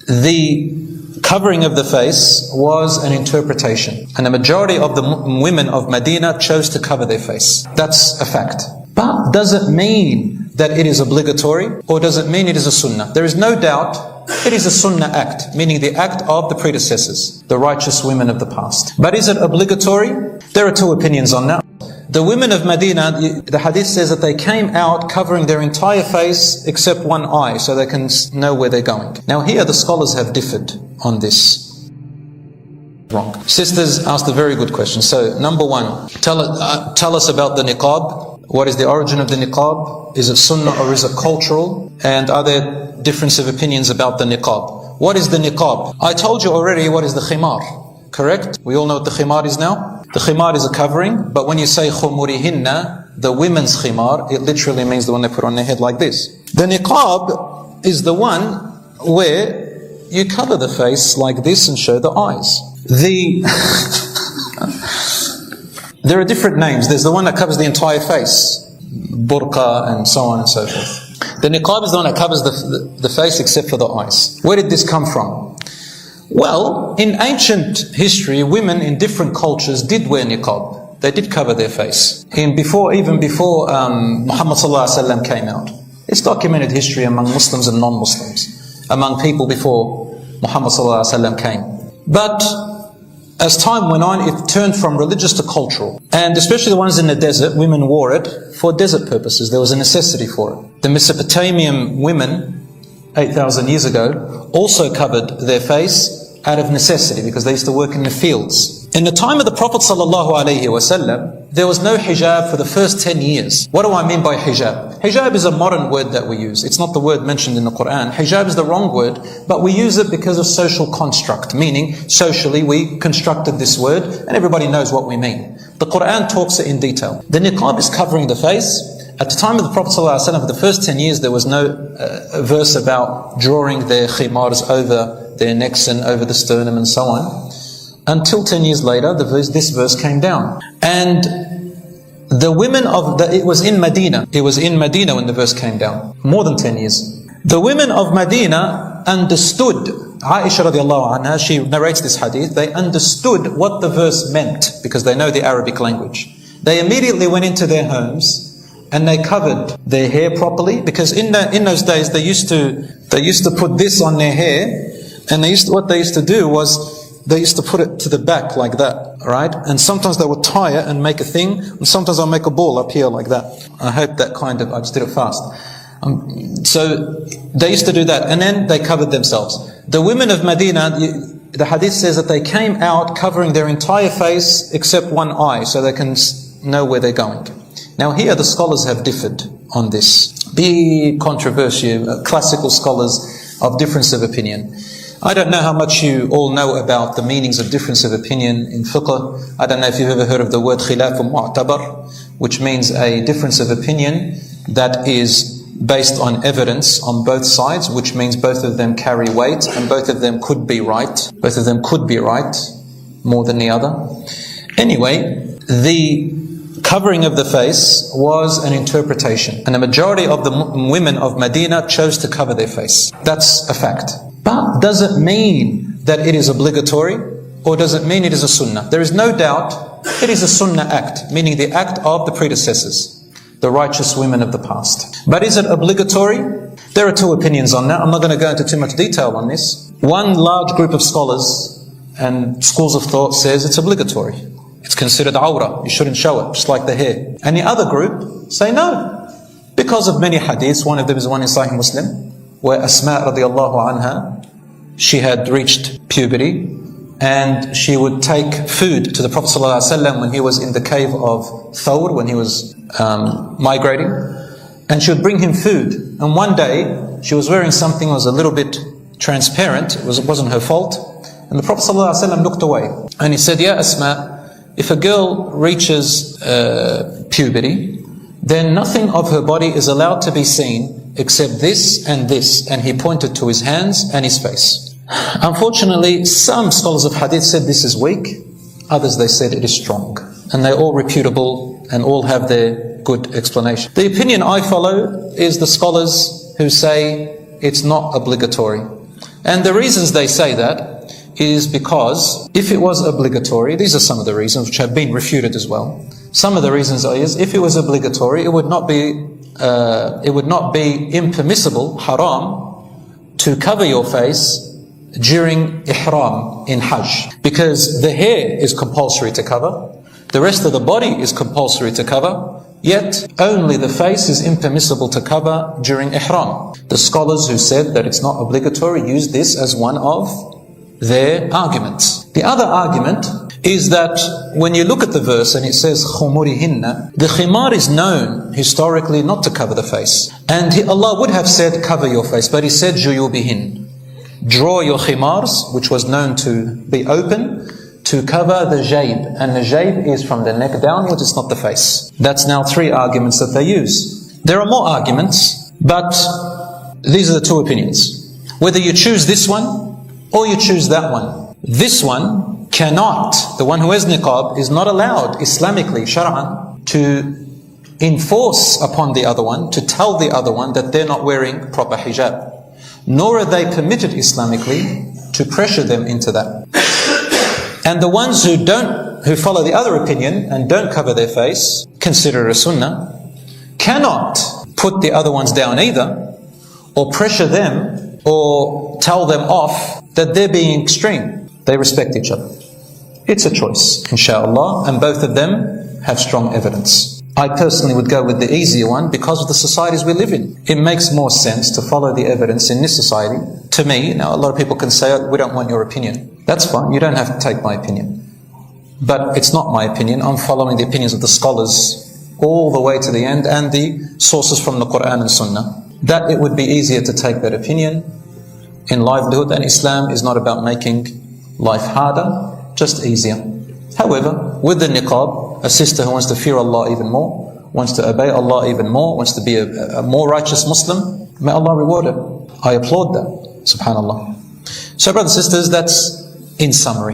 The covering of the face was an interpretation, and the majority of the women of Medina chose to cover their face. That's a fact. But does it mean that it is obligatory, or does it mean it is a sunnah? There is no doubt it is a sunnah act, meaning the act of the predecessors, the righteous women of the past. But is it obligatory? There are two opinions on that. The women of Medina, the hadith says that they came out covering their entire face except one eye, so they can know where they're going. Now here the scholars have differed on this. Wrong. Sisters asked a very good question. So number one, tell us about the niqab. What is the origin of the niqab? Is it sunnah or is it cultural? And are there difference of opinions about the niqab? What is the niqab? I told you already what is the khimar, correct? We all know what the khimar is now. The khimar is a covering, but when you say khumurihinna, the women's khimar, it literally means the one they put on their head like this. The niqab is the one where you cover the face like this and show the eyes. There are different names. There's the one that covers the entire face, burqa and so on and so forth. The niqab is the one that covers the face except for the eyes. Where did this come from? Well, in ancient history, women in different cultures did wear niqab. They did cover their face. Even before Muhammad sallallahu alaihi wasallam came out. It's documented history among Muslims and non-Muslims, among people before Muhammad sallallahu alaihi wasallam came. But as time went on, it turned from religious to cultural. And especially the ones in the desert, women wore it for desert purposes. There was a necessity for it. The Mesopotamian women, 8,000 years ago, also covered their face out of necessity because they used to work in the fields. In the time of the Prophet ﷺ, there was no hijab for the first 10 years. What do I mean by hijab? Hijab is a modern word that we use. It's not the word mentioned in the Quran. Hijab is the wrong word, but we use it because of social construct, meaning socially we constructed this word and everybody knows what we mean. The Quran talks it in detail. The niqab is covering the face. At the time of the Prophet ﷺ, for the first 10 years, there was no verse about drawing their khimars over their necks and over the sternum and so on. Until 10 years later, this verse came down. And the women it was in Medina. It was in Medina when the verse came down. More than 10 years. The women of Medina understood. Aisha radiallahu anha, she narrates this hadith. They understood what the verse meant because they know the Arabic language. They immediately went into their homes and they covered their hair properly, because in those days they used to put this on their hair, and what they used to do was they used to put it to the back like that, right? And sometimes they would tie it and make a thing, and sometimes I'll make a ball up here like that. I hope that I just did it fast. So they used to do that, and then they covered themselves. The women of Medina, the hadith says that they came out covering their entire face except one eye, so they can know where they're going. Now here the scholars have differed on this. Big controversy, classical scholars of difference of opinion. I don't know how much you all know about the meanings of difference of opinion in fiqh. I don't know if you've ever heard of the word khilaf mu'tabar, which means a difference of opinion that is based on evidence on both sides, which means both of them carry weight and both of them could be right. Both of them could be right more than the other. Anyway, the covering of the face was an interpretation, and the majority of the women of Medina chose to cover their face. That's a fact. But does it mean that it is obligatory, or does it mean it is a sunnah? There is no doubt it is a sunnah act, meaning the act of the predecessors, the righteous women of the past. But is it obligatory? There are two opinions on that. I'm not going to go into too much detail on this. One large group of scholars and schools of thought says it's obligatory. It's considered awrah. You shouldn't show it, just like the hair. And the other group say no, because of many hadiths. One of them is one in Sahih Muslim, where Asma radiallahu anha, she had reached puberty, and she would take food to the Prophet ﷺ when he was in the Cave of Thawr, when he was migrating, and she would bring him food. And one day, she was wearing something that was a little bit transparent. It wasn't her fault. And the Prophet ﷺ looked away, and he said, "Ya Asma, if a girl reaches puberty, then nothing of her body is allowed to be seen except this and this." And he pointed to his hands and his face. Unfortunately, some scholars of hadith said this is weak. Others, they said it is strong. And they're all reputable and all have their good explanation. The opinion I follow is the scholars who say it's not obligatory. And the reasons they say that is because if it was obligatory, these are some of the reasons which have been refuted as well. Some of the reasons is if it was obligatory, it would not be impermissible, haram, to cover your face during ihram in Hajj, because the hair is compulsory to cover, the rest of the body is compulsory to cover, yet only the face is impermissible to cover during ihram. The scholars who said that it's not obligatory use this as one of their arguments. The other argument is that when you look at the verse and it says khumurihinna, the khimar is known historically not to cover the face. And Allah would have said cover your face, but He said juyubihin. Draw your khimars, which was known to be open, to cover the jayb. And the jayb is from the neck downwards, it's not the face. That's now 3 arguments that they use. There are more arguments, but these are the 2 opinions. Whether you choose this one or you choose that one. This one cannot, the one who has niqab is not allowed Islamically, shar'an, to enforce upon the other one, to tell the other one that they're not wearing proper hijab. Nor are they permitted Islamically to pressure them into that. And the ones who follow the other opinion and don't cover their face, consider a sunnah, cannot put the other ones down either, or pressure them, or tell them off that they're being extreme. They respect each other. It's a choice, inshallah, and both of them have strong evidence. I personally would go with the easier one because of the societies we live in. It makes more sense to follow the evidence in this society. To me, now a lot of people can say, we don't want your opinion. That's fine, you don't have to take my opinion. But it's not my opinion, I'm following the opinions of the scholars all the way to the end and the sources from the Quran and Sunnah. That it would be easier to take that opinion in livelihood, and Islam is not about making life harder, just easier. However, with the niqab, a sister who wants to fear Allah even more, wants to obey Allah even more, wants to be a more righteous Muslim, may Allah reward her. I applaud that, subhanallah. So brothers and sisters, that's in summary.